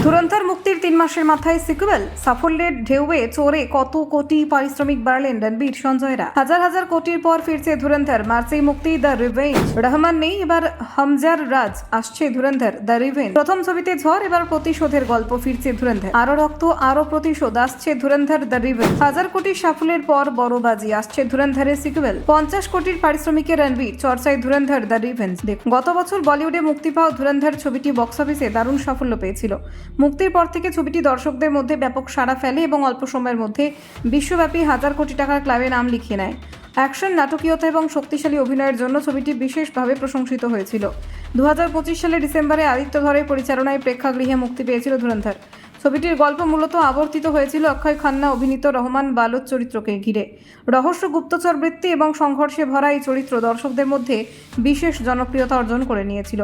ধুরন্ধর মুক্তির 3 মাসের মাথায় সিকুয়েল সাফল্যের ঢেউয়ে চড়ে কত কোটি পারিশ্রমিক বাড়লেন রণবীর সঞ্জয়রা। হাজার হাজার কোটির পর ফিরছে ধুরন্ধর, মার্চেই মুক্তি দ্য রিভেঞ্জ। রহমান নেই, এবার হামজার রাজ। আসছে ধুরন্ধর দ্য রিভেঞ্জ। প্রথম ছবিতে ঝড়, এবার প্রতিশোধের গল্প। ফিরছে ধুরন্ধর, আরো রক্ত আরো প্রতিশোধ। আসছে ধুরন্ধর দ্য রিভেঞ্জ। হাজার কোটির সাফল্যের পর বড় বাজি। আসছে ধুরন্ধরের সিকুয়েল। 50 কোটির পারিশ্রমিকের রণবীর, চর্চায় ধুরন্ধর দ্য রিভেঞ্জ। দেখুন, গত বছর বলিউডে মুক্তি পাওয়া ধুরন্ধর ছবিটি বক্স অফিসে দারুণ সাফল্য পেয়েছিল। মুক্তির পর থেকে ছবিটি দর্শকদের মধ্যে ব্যাপক সাড়া ফেলে এবং অল্প সময়ের মধ্যে বিশ্বব্যাপী হাজার কোটি টাকার ক্লাবে নাম লিখিয়ে নেয়। অ্যাকশন, নাটকীয়তা এবং শক্তিশালী অভিনয়ের জন্য ছবিটি বিশেষভাবে প্রশংসিত হয়েছিল। 2025 সালের ডিসেম্বরে আদিত্য ধরের পরিচালনায় প্রেক্ষাগৃহে মুক্তি পেয়েছিল ধুরন্ধর। ছবিটির গল্প মূলত আবর্তিত হয়েছিল অক্ষয় খান্না অভিনীত রহমান বালোচ চরিত্রকে ঘিরে। রহস্য, গুপ্তচর বৃত্তি এবং সংঘর্ষে ভরা এই চরিত্র দর্শকদের মধ্যে বিশেষ জনপ্রিয়তা অর্জন করে নিয়েছিল।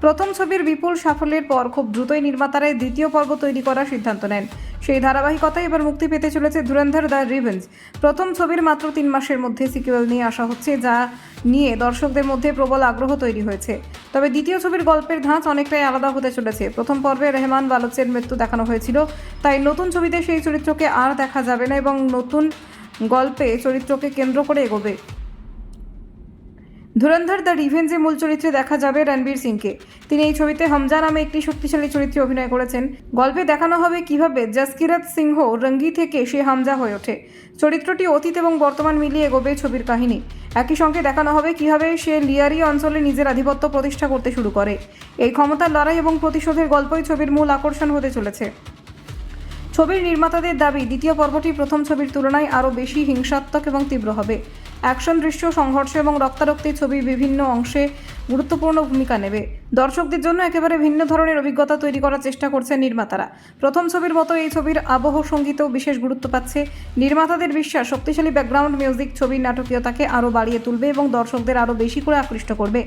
প্রথম ছবির বিপুল সাফল্যের পর খুব দ্রুতই নির্মাতারাই দ্বিতীয় পর্ব তৈরি করার সিদ্ধান্ত নেন। সেই ধারাবাহিকতায় এবার মুক্তি পেতে চলেছে ধুরন্ধর দ্য রিভেঞ্জ। প্রথম ছবির মাত্র 3 মাসের মধ্যে সিকুয়েল নিয়ে আসা হচ্ছে, যা নিয়ে দর্শকদের মধ্যে প্রবল আগ্রহ তৈরি হয়েছে। তবে দ্বিতীয় ছবির গল্পের ধাঁচ অনেকটাই আলাদা হতে চলেছে। প্রথম পর্বে রহমান বালোচের মৃত্যু দেখানো হয়েছিল, তাই নতুন ছবিতে সেই চরিত্রকে আর দেখা যাবে না এবং নতুন গল্পে চরিত্রকে কেন্দ্র করে এগোবে। ধুরন্ধর দ্য রিভেঞ্জে মূল চরিত্রে দেখা যাবে রণবীর সিংকে। তিনি এই ছবিতে হামজা নামে একটি শক্তিশালী চরিত্রে অভিনয় করেছেন। গল্পে দেখানো হবে কিভাবে জসকিরত সিংহ রঙ্গি থেকে সে হামজা হয়ে ওঠে। চরিত্রটি অতীত এবং বর্তমান মিলিয়ে এগোবে ছবির কাহিনী। একই সঙ্গে দেখানো হবে কিভাবে সে লিয়ারি অঞ্চলে নিজের আধিপত্য প্রতিষ্ঠা করতে শুরু করে। এই ক্ষমতার লড়াই এবং প্রতিশোধের গল্পই ছবির মূল আকর্ষণ হতে চলেছে। ছবির নির্মাতাদের দাবি, দ্বিতীয় পর্বটি প্রথম ছবির তুলনায় আরও বেশি হিংসাত্মক এবং তীব্র হবে। অ্যাকশন দৃশ্য, সংঘর্ষ এবং রক্তারক্তি ছবির বিভিন্ন অংশে গুরুত্বপূর্ণ ভূমিকা নেবে। দর্শকদের জন্য একেবারে ভিন্ন ধরনের অভিজ্ঞতা তৈরি করার চেষ্টা করছেন নির্মাতারা। প্রথম ছবির মতো এই ছবির আবহ সঙ্গীতেও বিশেষ গুরুত্ব পাচ্ছে। নির্মাতাদের বিশ্বাস, শক্তিশালী ব্যাকগ্রাউন্ড মিউজিক ছবির নাটকীয়তাকে আরও বাড়িয়ে তুলবে এবং দর্শকদের আরও বেশি করে আকৃষ্ট করবে।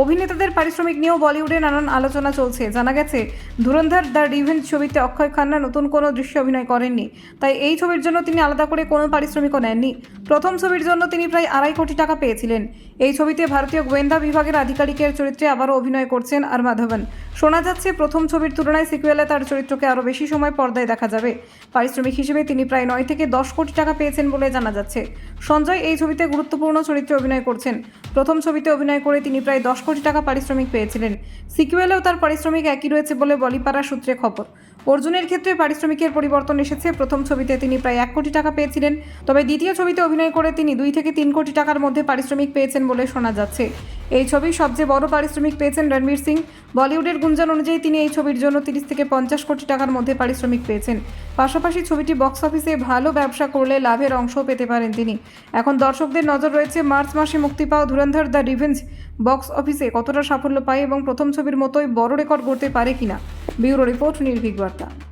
অভিনেতাদের পারিশ্রমিক নিয়েও বলিউডে নানান আলোচনা চলছে। জানা গেছে, ধুরন্ধর দ্য রিভেঞ্জ ছবিতে অক্ষয় খান্না নতুন কোনো দৃশ্যে অভিনয় করেননি, তাই এই ছবির জন্য তিনি আলাদা করে কোনো পারিশ্রমিকও নেননি। প্রথম ছবির জন্য তিনি প্রায় 2.5 কোটি টাকা পেয়েছিলেন। এই ছবিতে ভারতীয় গোয়েন্দা বিভাগের আধিকারিকের চরিত্রে আবারও অভিনয় করছেন আর মাধবন। শোনা যাচ্ছে, প্রথম ছবির তুলনায় সিকুয়েলে তার চরিত্রকে আরও বেশি সময় পর্দায় দেখা যাবে। পারিশ্রমিক হিসেবে তিনি প্রায় 9 থেকে 10 কোটি টাকা পেয়েছেন বলে জানা যাচ্ছে। সঞ্জয় এই ছবিতে গুরুত্বপূর্ণ চরিত্রে অভিনয় করছেন। প্রথম ছবিতে অভিনয় করে তিনি প্রায় 10 কোটি টাকা পারিশ্রমিক পেয়েছিলেন। সিকুয়েলেও তার পারিশ্রমিক একই রয়েছে বলে বলিপাড়া সূত্রে খবর। অর্জুনের ক্ষেত্রে পারিশ্রমিকের পরিবর্তন এসেছে। প্রথম ছবিতে তিনি প্রায় 1 কোটি টাকা পেয়েছিলেন, তবে দ্বিতীয় ছবিতে অভিনয় করে তিনি 2 থেকে 3 কোটি টাকার মধ্যে পারিশ্রমিক পেয়েছেন বলে শোনা যাচ্ছে। এই ছবির সবচেয়ে বড় পারিশ্রমিক পেয়েছেন রণবীর সিং। বলিউডের গুঞ্জন অনুযায়ী তিনি এই ছবির জন্য 30 থেকে 50 কোটি টাকার মধ্যে পারিশ্রমিক পেয়েছেন। পাশাপাশি ছবিটি বক্স অফিসে ভালো ব্যবসা করলে লাভের অংশও পেতে পারেন তিনি। এখন দর্শকদের নজর রয়েছে মার্চ মাসে মুক্তি পাওয়া ধুরন্ধর দ্য রিভেঞ্জ বক্স অফিসে কতটা সাফল্য পায় এবং প্রথম ছবির মতোই বড় রেকর্ড গড়তে পারে কিনা। ব্যুরো রিপোর্ট, নির্ভীক বার্তা।